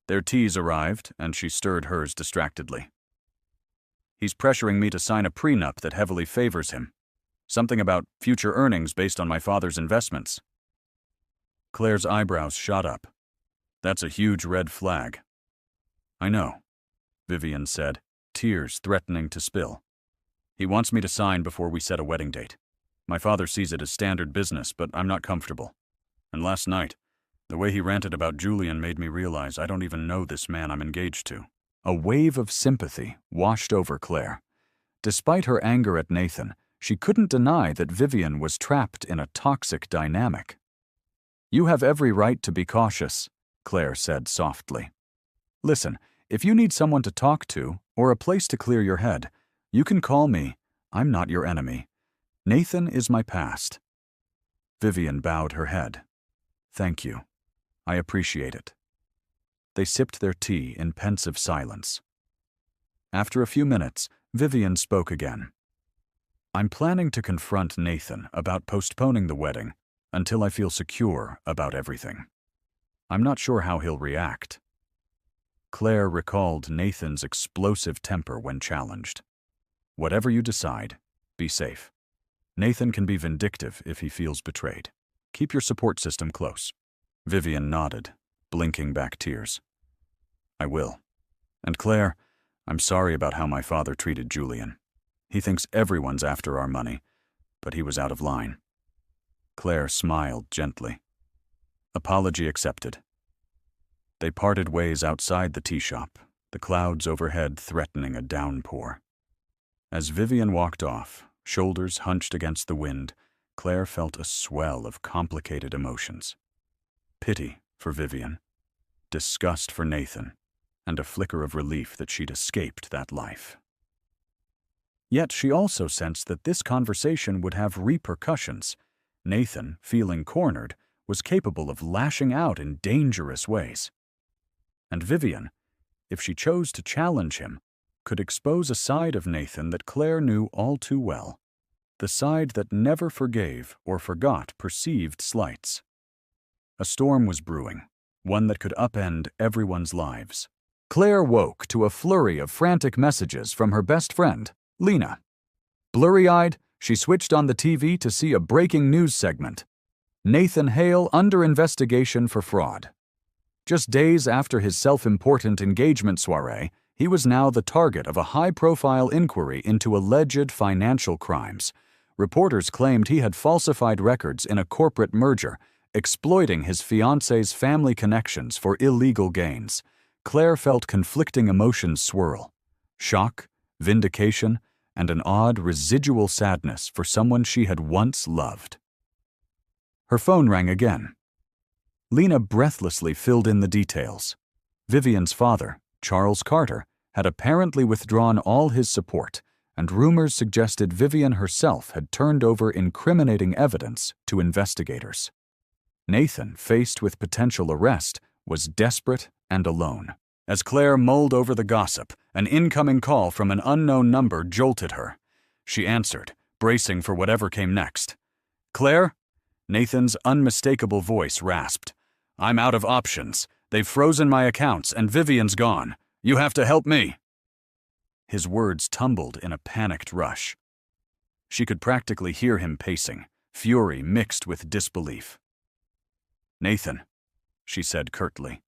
Their teas arrived, and she stirred hers distractedly. "He's pressuring me to sign a prenup that heavily favors him. Something about future earnings based on my father's investments." Claire's eyebrows shot up. "That's a huge red flag." "I know," Vivian said, tears threatening to spill. "He wants me to sign before we set a wedding date. My father sees it as standard business, but I'm not comfortable. And last night, the way he ranted about Julian made me realize I don't even know this man I'm engaged to." A wave of sympathy washed over Claire. Despite her anger at Nathan, she couldn't deny that Vivian was trapped in a toxic dynamic. "You have every right to be cautious," Claire said softly. "Listen, if you need someone to talk to or a place to clear your head, you can call me. I'm not your enemy. Nathan is my past." Vivian bowed her head. "Thank you. I appreciate it." They sipped their tea in pensive silence. After a few minutes, Vivian spoke again. "I'm planning to confront Nathan about postponing the wedding until I feel secure about everything. I'm not sure how he'll react." Claire recalled Nathan's explosive temper when challenged. "Whatever you decide, be safe. Nathan can be vindictive if he feels betrayed. Keep your support system close." Vivian nodded, blinking back tears. "I will. And Claire, I'm sorry about how my father treated Julian. He thinks everyone's after our money, but he was out of line." Claire smiled gently. Apology accepted. They parted ways outside the tea shop, the clouds overhead threatening a downpour. As Vivian walked off, shoulders hunched against the wind, Claire felt a swell of complicated emotions. Pity for Vivian, disgust for Nathan, and a flicker of relief that she'd escaped that life. Yet she also sensed that this conversation would have repercussions. Nathan, feeling cornered, was capable of lashing out in dangerous ways. And Vivian, if she chose to challenge him, could expose a side of Nathan that Claire knew all too well, the side that never forgave or forgot perceived slights. A storm was brewing, one that could upend everyone's lives. Claire woke to a flurry of frantic messages from her best friend, Lena. Blurry-eyed, she switched on the TV to see a breaking news segment. Nathan Hale under investigation for fraud. Just days after his self-important engagement soiree, he was now the target of a high-profile inquiry into alleged financial crimes. Reporters claimed he had falsified records in a corporate merger, exploiting his fiancée's family connections for illegal gains. Claire felt conflicting emotions swirl: shock, vindication, and an odd residual sadness for someone she had once loved. Her phone rang again. Lena breathlessly filled in the details. Vivian's father, Charles Carter, had apparently withdrawn all his support, and rumors suggested Vivian herself had turned over incriminating evidence to investigators. Nathan, faced with potential arrest, was desperate and alone. As Claire mulled over the gossip, an incoming call from an unknown number jolted her. She answered, bracing for whatever came next. "Claire?" Nathan's unmistakable voice rasped. "I'm out of options. They've frozen my accounts and Vivian's gone. You have to help me." His words tumbled in a panicked rush. She could practically hear him pacing, fury mixed with disbelief. "Nathan," she said curtly,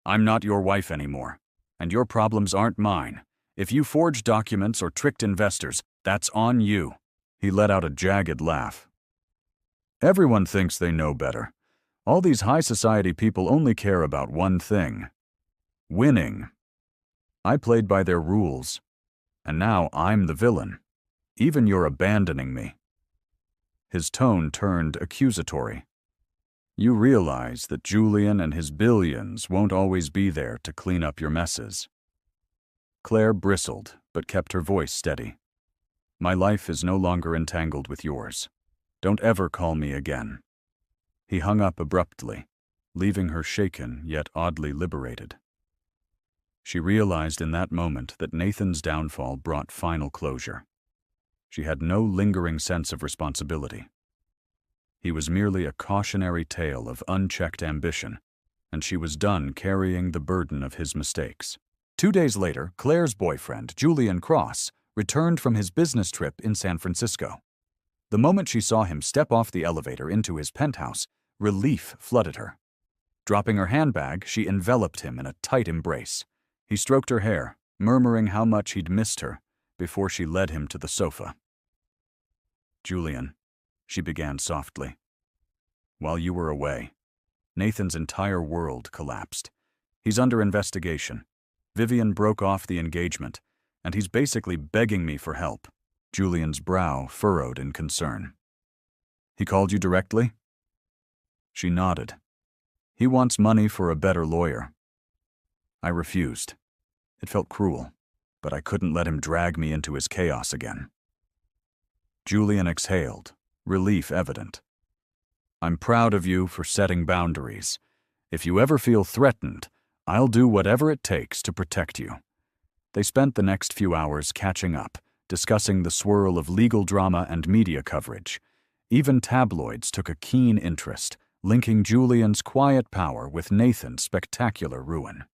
"I'm not your wife anymore, and your problems aren't mine. If you forged documents or tricked investors, that's on you." He let out a jagged laugh. "Everyone thinks they know better. All these high society people only care about one thing: winning. I played by their rules, and now I'm the villain. Even you're abandoning me." His tone turned accusatory. "You realize that Julian and his billions won't always be there to clean up your messes." Claire bristled, but kept her voice steady. "My life is no longer entangled with yours. Don't ever call me again." He hung up abruptly, leaving her shaken yet oddly liberated. She realized in that moment that Nathan's downfall brought final closure. She had no lingering sense of responsibility. He was merely a cautionary tale of unchecked ambition, and she was done carrying the burden of his mistakes. 2 days later, Claire's boyfriend, Julian Cross, returned from his business trip in San Francisco. The moment she saw him step off the elevator into his penthouse, relief flooded her. Dropping her handbag, she enveloped him in a tight embrace. He stroked her hair, murmuring how much he'd missed her, before she led him to the sofa. "Julian," she began softly, "while you were away, Nathan's entire world collapsed. He's under investigation. Vivian broke off the engagement, and he's basically begging me for help." Julian's brow furrowed in concern. "He called you directly?" She nodded. "He wants money for a better lawyer." I refused. It felt cruel, but I couldn't let him drag me into his chaos again. Julian exhaled, relief evident. "I'm proud of you for setting boundaries. If you ever feel threatened, I'll do whatever it takes to protect you." They spent the next few hours catching up, discussing the swirl of legal drama and media coverage. Even tabloids took a keen interest, linking Julian's quiet power with Nathan's spectacular ruin.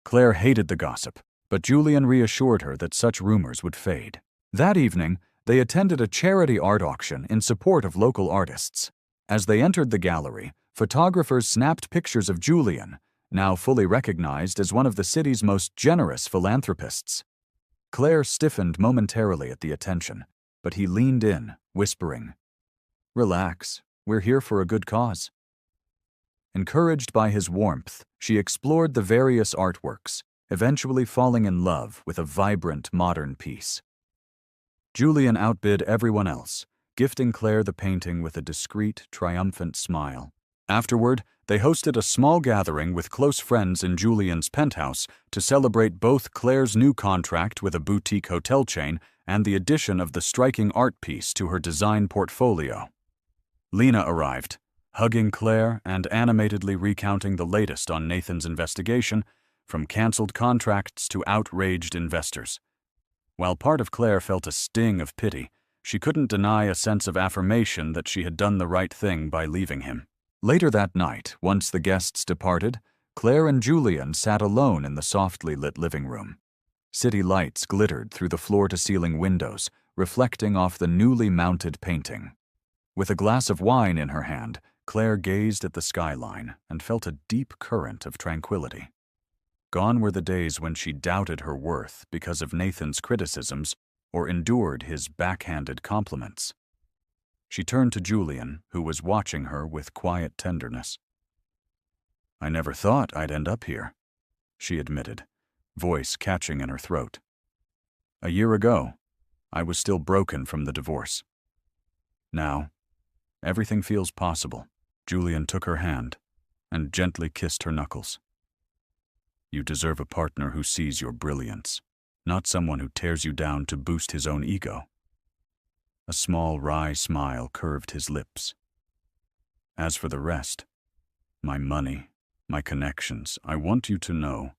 Claire hated the gossip, but Julian reassured her that such rumors would fade. That evening, they attended a charity art auction in support of local artists. As they entered the gallery, photographers snapped pictures of Julian, now fully recognized as one of the city's most generous philanthropists. Claire stiffened momentarily at the attention, but he leaned in, whispering, "Relax, we're here for a good cause." Encouraged by his warmth, she explored the various artworks, eventually falling in love with a vibrant modern piece. Julian outbid everyone else, gifting Claire the painting with a discreet, triumphant smile. Afterward, they hosted a small gathering with close friends in Julian's penthouse to celebrate both Claire's new contract with a boutique hotel chain and the addition of the striking art piece to her design portfolio. Lena arrived, hugging Claire and animatedly recounting the latest on Nathan's investigation, from canceled contracts to outraged investors. While part of Claire felt a sting of pity, she couldn't deny a sense of affirmation that she had done the right thing by leaving him. Later that night, once the guests departed, Claire and Julian sat alone in the softly lit living room. City lights glittered through the floor-to-ceiling windows, reflecting off the newly mounted painting. With a glass of wine in her hand, Claire gazed at the skyline and felt a deep current of tranquility. Gone were the days when she doubted her worth because of Nathan's criticisms or endured his backhanded compliments. She turned to Julian, who was watching her with quiet tenderness. "I never thought I'd end up here," she admitted, voice catching in her throat. "A year ago, I was still broken from the divorce. Now, everything feels possible." Julian took her hand and gently kissed her knuckles. "You deserve a partner who sees your brilliance, not someone who tears you down to boost his own ego." A small, wry smile curved his lips. "As for the rest, my money, my connections, I want you to know,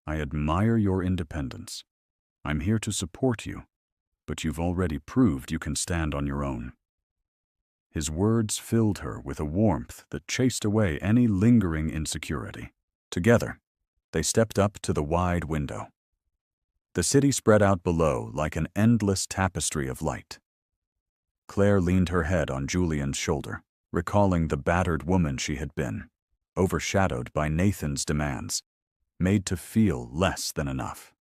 I admire your independence. I'm here to support you, but you've already proved you can stand on your own." His words filled her with a warmth that chased away any lingering insecurity. Together, they stepped up to the wide window. The city spread out below like an endless tapestry of light. Claire leaned her head on Julian's shoulder, recalling the battered woman she had been, overshadowed by Nathan's demands, made to feel less than enough.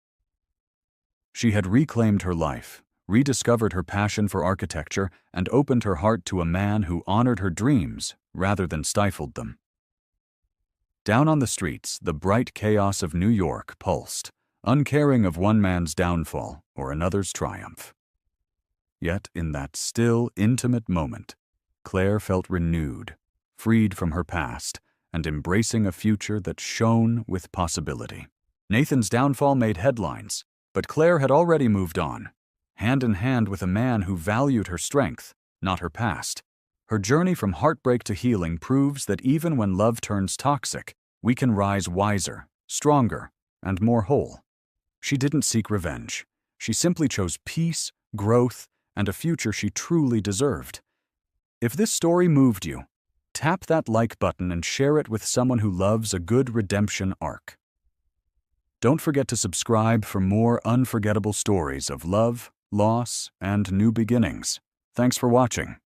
She had reclaimed her life, rediscovered her passion for architecture, and opened her heart to a man who honored her dreams rather than stifled them. Down on the streets, the bright chaos of New York pulsed, uncaring of one man's downfall or another's triumph. Yet in that still, intimate moment, Claire felt renewed, freed from her past, and embracing a future that shone with possibility. Nathan's downfall made headlines, but Claire had already moved on, hand in hand with a man who valued her strength, not her past. Her journey from heartbreak to healing proves that even when love turns toxic, we can rise wiser, stronger, and more whole. She didn't seek revenge. She simply chose peace, growth, and a future she truly deserved. If this story moved you, tap that like button and share it with someone who loves a good redemption arc. Don't forget to subscribe for more unforgettable stories of love, loss, and new beginnings. Thanks for watching.